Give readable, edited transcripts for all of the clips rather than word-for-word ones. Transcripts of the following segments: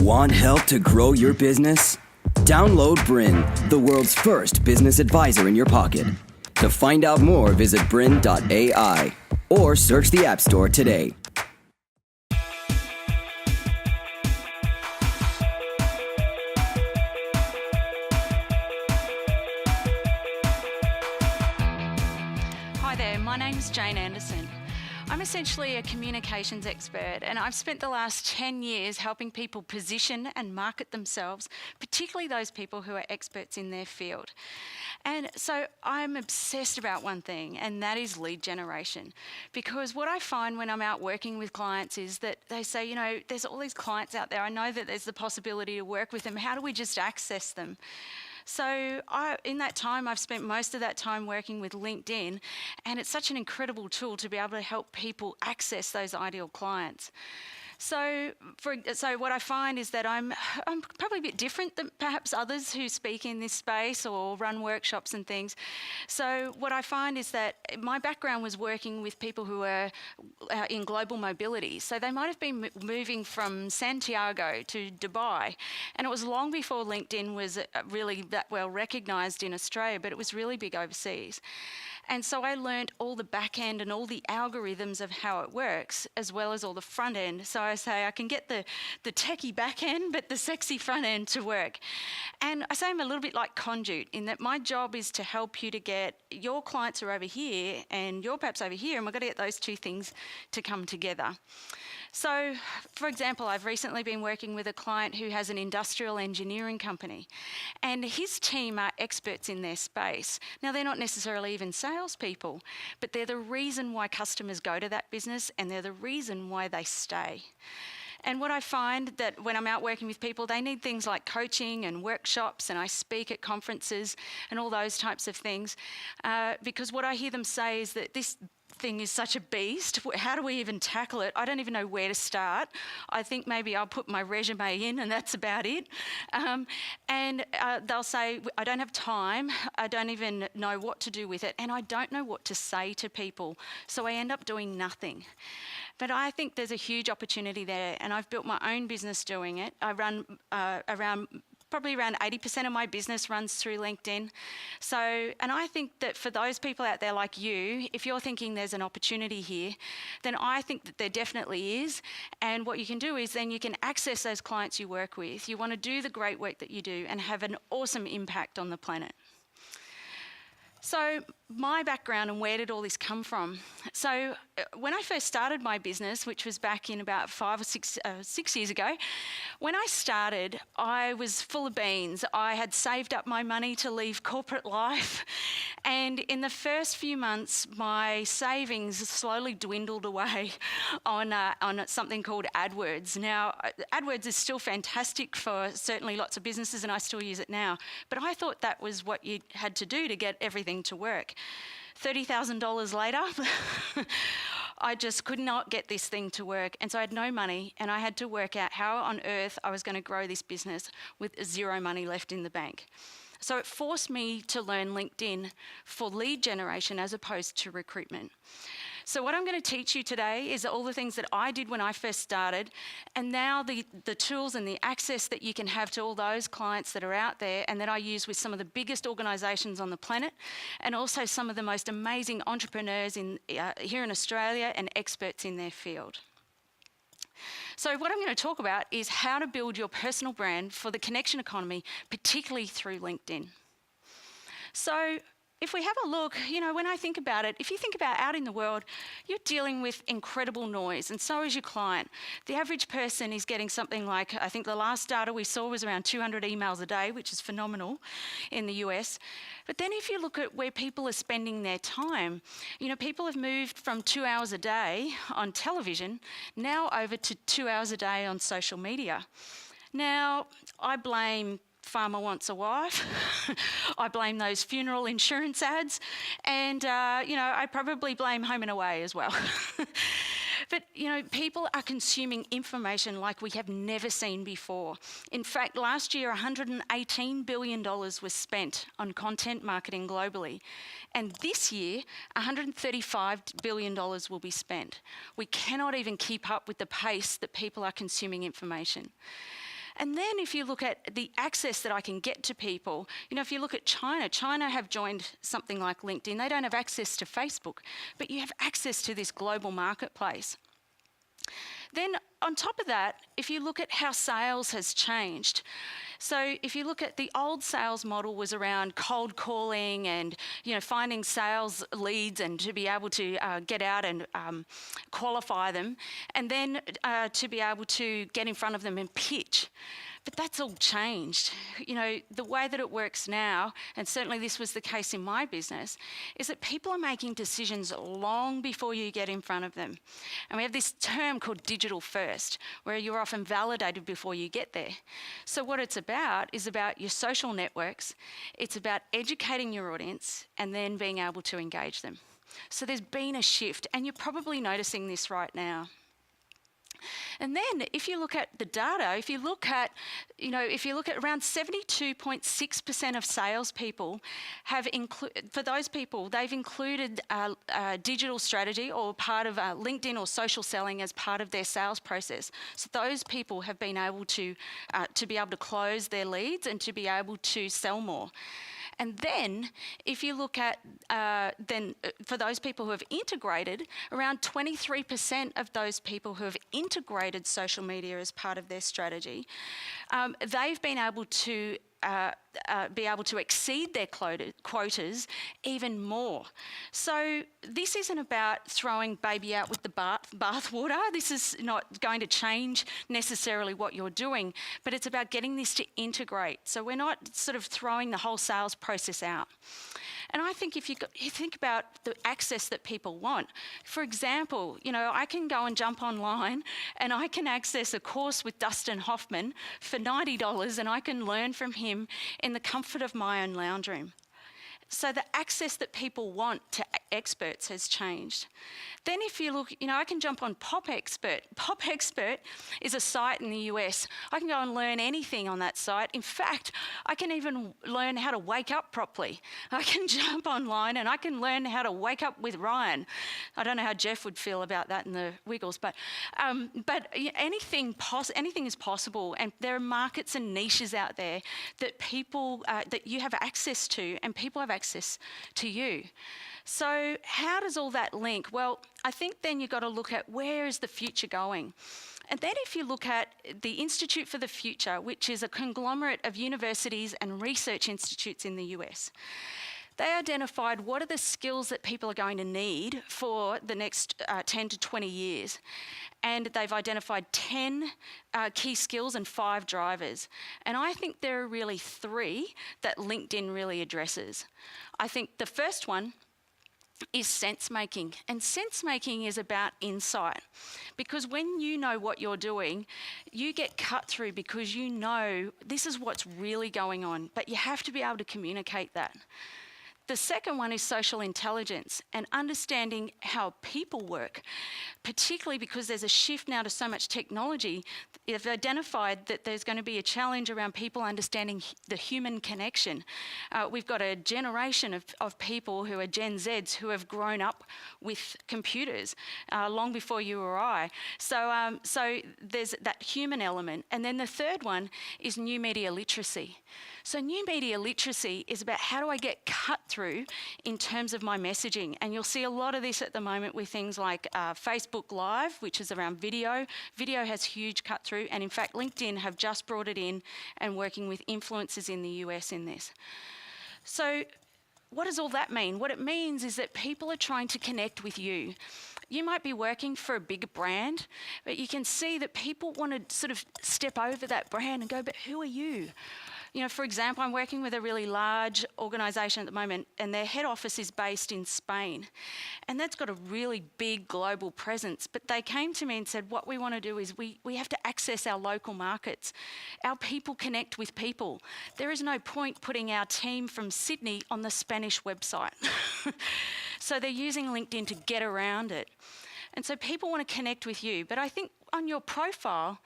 Want help to grow your business? Download BRiN, the world's first business advisor in your pocket. To find out more, visit BRiN.ai or search the App Store today. Hi there, my name's Jane Anderson. I'm essentially a communications expert, and I've spent the last 10 years helping people position and market themselves, particularly those people who are experts in their field. And so I'm obsessed about one thing, and that is lead generation. Because what I find when I'm out working with clients is that they say, you know, there's all these clients out there, I know that there's the possibility to work with them, how do we just access them? So in that time, I've spent most of that time working with LinkedIn, and it's such an incredible tool to be able to help people access those ideal clients. So what I find is that I'm probably a bit different than perhaps others who speak in this space or run workshops and things. So what I find is that my background was working with people who are in global mobility. So they might have been moving from Santiago to Dubai. And it was long before LinkedIn was really that well recognised in Australia, but it was really big overseas. And so I learned all the back end and all the algorithms of how it works, as well as all the front end. So I say I can get the techie back end, but the sexy front end to work. And I say I'm a little bit like conduit in that my job is to help you to get your clients are over here and you're perhaps over here, and we've got to get those two things to come together. So, for example, I've recently been working with a client who has an industrial engineering company, and his team are experts in their space. Now, they're not necessarily even salespeople, but they're the reason why customers go to that business, and they're the reason why they stay. And what I find that when I'm out working with people, they need things like coaching and workshops, and I speak at conferences and all those types of things, because what I hear them say is that this thing is such a beast. How do we even tackle it? I don't even know where to start. I think maybe I'll put my resume in and that's about it. And they'll say, I don't have time, I don't even know what to do with it, and I don't know what to say to people, so I end up doing nothing. But I think there's a huge opportunity there, and I've built my own business doing it. I run probably around 80% of my business runs through LinkedIn. So, and I think that for those people out there like you, if you're thinking there's an opportunity here, then I think that there definitely is. And what you can do is then you can access those clients you work with. You want to do the great work that you do and have an awesome impact on the planet. So my background and where did all this come from? So when I first started my business, which was back in about 6 years ago, when I started, I was full of beans. I had saved up my money to leave corporate life. And in the first few months, my savings slowly dwindled away on something called AdWords. Now, AdWords is still fantastic for certainly lots of businesses, and I still use it now. But I thought that was what you had to do to get everything to work. $30,000 later, I just could not get this thing to work. And so I had no money, and I had to work out how on earth I was going to grow this business with zero money left in the bank. So it forced me to learn LinkedIn for lead generation as opposed to recruitment. So what I'm going to teach you today is all the things that I did when I first started, and now the tools and the access that you can have to all those clients that are out there and that I use with some of the biggest organisations on the planet, and also some of the most amazing entrepreneurs here in Australia and experts in their field. So what I'm going to talk about is how to build your personal brand for the connection economy, particularly through LinkedIn. So if we have a look, you know, when I think about it, if you think about out in the world, you're dealing with incredible noise, and so is your client. The average person is getting something like, I think the last data we saw was around 200 emails a day, which is phenomenal in the US. But then if you look at where people are spending their time, you know, people have moved from 2 hours a day on television now over to 2 hours a day on social media. Now, I blame Farmer Wants a Wife. I blame those funeral insurance ads, and you know, I probably blame Home and Away as well. But you know, people are consuming information like we have never seen before. In fact, last year, $118 billion was spent on content marketing globally. And this year, $135 billion will be spent. We cannot even keep up with the pace that people are consuming information. And then if you look at the access that I can get to people, if you look at China have joined something like LinkedIn. They don't have access to Facebook, but you have access to this global marketplace. Then on top of that, if you look at how sales has changed, so if you look at the old sales model was around cold calling and finding sales leads and to be able to get out and qualify them, and then to be able to get in front of them and pitch. But that's all changed. The way that it works now, and certainly this was the case in my business, is that people are making decisions long before you get in front of them. And we have this term called digital first, where you're often validated before you get there. So what it's about is about your social networks. It's about educating your audience and then being able to engage them. So there's been a shift, and you're probably noticing this right now. And then if you look at the data, if you look at around 72.6% of salespeople have for those people, they've included a digital strategy or part of LinkedIn or social selling as part of their sales process. So those people have been able to be able to close their leads and to be able to sell more. And then, if you look at, for those people who have integrated, around 23% of those people who have integrated social media as part of their strategy, they've been able to exceed their quotas even more. So this isn't about throwing baby out with the bathwater. This is not going to change necessarily what you're doing, but it's about getting this to integrate. So we're not sort of throwing the whole sales process out. And I think if you think about the access that people want, for example, I can go and jump online and I can access a course with Dustin Hoffman for $90 and I can learn from him in the comfort of my own lounge room. So the access that people want to experts has changed. Then if you look, I can jump on Pop Expert. Pop Expert is a site in the US. I can go and learn anything on that site. In fact, I can even learn how to wake up properly. I can jump online and I can learn how to wake up with Ryan. I don't know how Jeff would feel about that in the Wiggles, but anything is possible, and there are markets and niches out there that people that you have access to, and people have access to you. So how does all that link? Well, I think then you've got to look at where is the future going. And then if you look at the Institute for the Future, which is a conglomerate of universities and research institutes in the US, they identified what are the skills that people are going to need for the next 10 to 20 years. And they've identified 10 key skills and 5 drivers. And I think there are really 3 that LinkedIn really addresses. I think the first one is sense making. And sense making is about insight. Because when you know what you're doing, you get cut through because you know this is what's really going on, but you have to be able to communicate that. The second one is social intelligence and understanding how people work, particularly because there's a shift now to so much technology. They've identified that there's going to be a challenge around people understanding the human connection. We've got a generation of people who are Gen Zs who have grown up with computers long before you or I. So there's that human element. And then the third one is new media literacy. So new media literacy is about how do I get cut through in terms of my messaging. And you'll see a lot of this at the moment with things like Facebook Live, which is around video. Video has huge cut through. And in fact, LinkedIn have just brought it in and working with influencers in the US in this. So what does all that mean? What it means is that people are trying to connect with you. You might be working for a big brand, but you can see that people want to sort of step over that brand and go, but who are you? For example, I'm working with a really large organisation at the moment, and their head office is based in Spain. And that's got a really big global presence. But they came to me and said, what we want to do is we have to access our local markets. Our people connect with people. There is no point putting our team from Sydney on the Spanish website. So they're using LinkedIn to get around it. And so people want to connect with you. But I think on your profile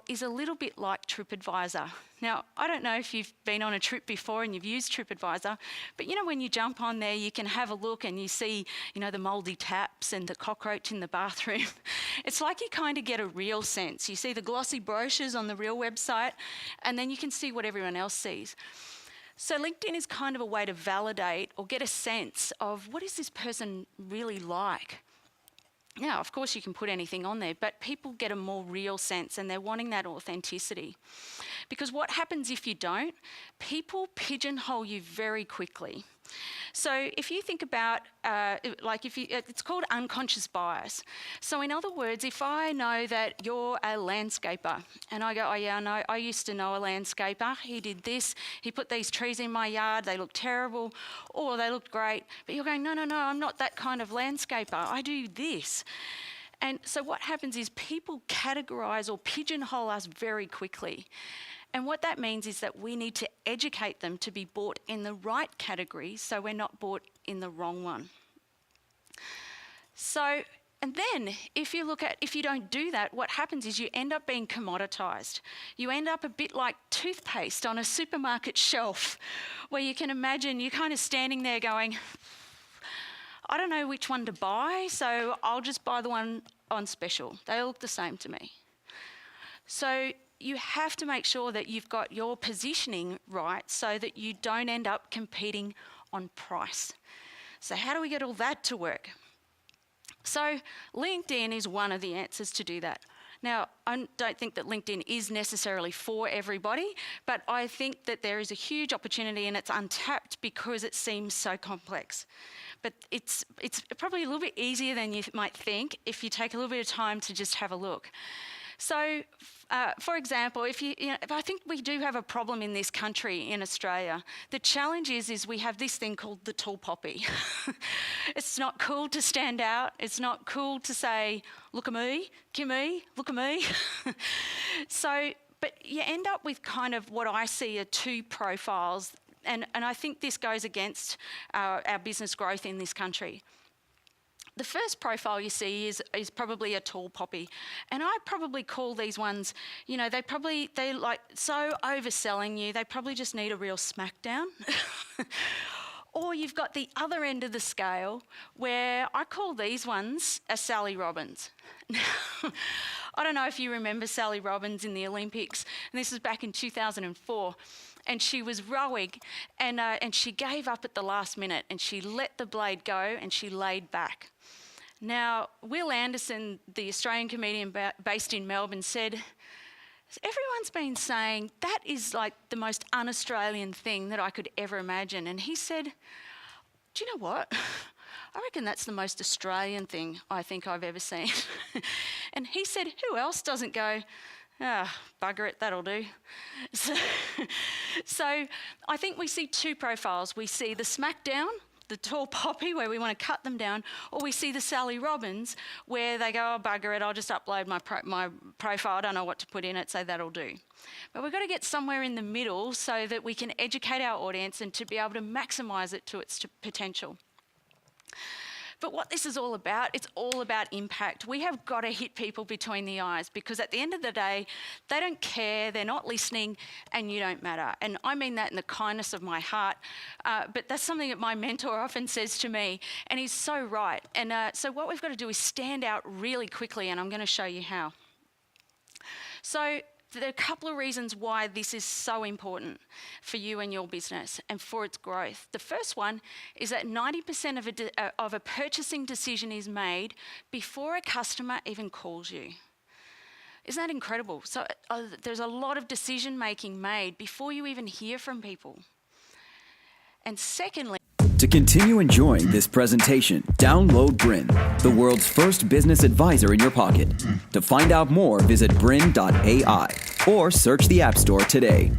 is a little bit like TripAdvisor. Now, I don't know if you've been on a trip before and you've used TripAdvisor, but you know, when you jump on there, you can have a look and you see, you know, the mouldy taps and the cockroach in the bathroom. It's like you kind of get a real sense. You see the glossy brochures on the real website, and then you can see what everyone else sees. So LinkedIn is kind of a way to validate or get a sense of what is this person really like. Now, of course, you can put anything on there, but people get a more real sense and they're wanting that authenticity. Because what happens if you don't? People pigeonhole you very quickly. So if you think about, it's called unconscious bias. So in other words, if I know that you're a landscaper and I go, oh yeah, no, I used to know a landscaper, he did this, he put these trees in my yard, they look terrible, or they looked great. But you're going, no, I'm not that kind of landscaper, I do this. And so what happens is people categorise or pigeonhole us very quickly. And what that means is that we need to educate them to be bought in the right category so we're not bought in the wrong one. So, and then if you don't do that, what happens is you end up being commoditised. You end up a bit like toothpaste on a supermarket shelf, where you can imagine you're kind of standing there going, I don't know which one to buy, so I'll just buy the one on special. They all look the same to me. So you have to make sure that you've got your positioning right so that you don't end up competing on price. So how do we get all that to work? So LinkedIn is one of the answers to do that. Now, I don't think that LinkedIn is necessarily for everybody, but I think that there is a huge opportunity and it's untapped because it seems so complex. But it's probably a little bit easier than you might think if you take a little bit of time to just have a look. So, for example, if I think we do have a problem in this country, in Australia. The challenge is we have this thing called the tall poppy. It's not cool to stand out. It's not cool to say, look at me, Kimmy, look at me. So, but you end up with kind of what I see are two profiles, and I think this goes against our business growth in this country. The first profile you see is probably a tall poppy. And I probably call these ones, you know, they're like so overselling you, they probably just need a real smackdown. Or you've got the other end of the scale where I call these ones a Sally Robbins. I don't know if you remember Sally Robbins in the Olympics, and this was back in 2004. And she was rowing, and she gave up at the last minute, and she let the blade go, and she laid back. Now, Will Anderson, the Australian comedian based in Melbourne, said, everyone's been saying that is like the most un-Australian thing that I could ever imagine. And he said, do you know what? I reckon that's the most Australian thing I think I've ever seen. And he said, who else doesn't go, bugger it, that'll do. So I think we see two profiles. We see the smackdown, the tall poppy, where we want to cut them down, or we see the Sally Robbins, where they go, bugger it, I'll just upload my profile, I don't know what to put in it, so that'll do. But we've got to get somewhere in the middle so that we can educate our audience and to be able to maximise it to its potential. But what this is all about, it's all about impact. We have got to hit people between the eyes, because at the end of the day, they don't care, they're not listening, and you don't matter. And I mean that in the kindness of my heart, but that's something that my mentor often says to me, and he's so right. And so what we've got to do is stand out really quickly, and I'm going to show you how. So there are a couple of reasons why this is so important for you and your business and for its growth. The first one is that 90% of a purchasing decision is made before a customer even calls you. Isn't that incredible? So there's a lot of decision making made before you even hear from people. And secondly, to continue enjoying this presentation, download BRiN, the world's first business advisor in your pocket. To find out more, visit BRiN.ai or search the App Store today.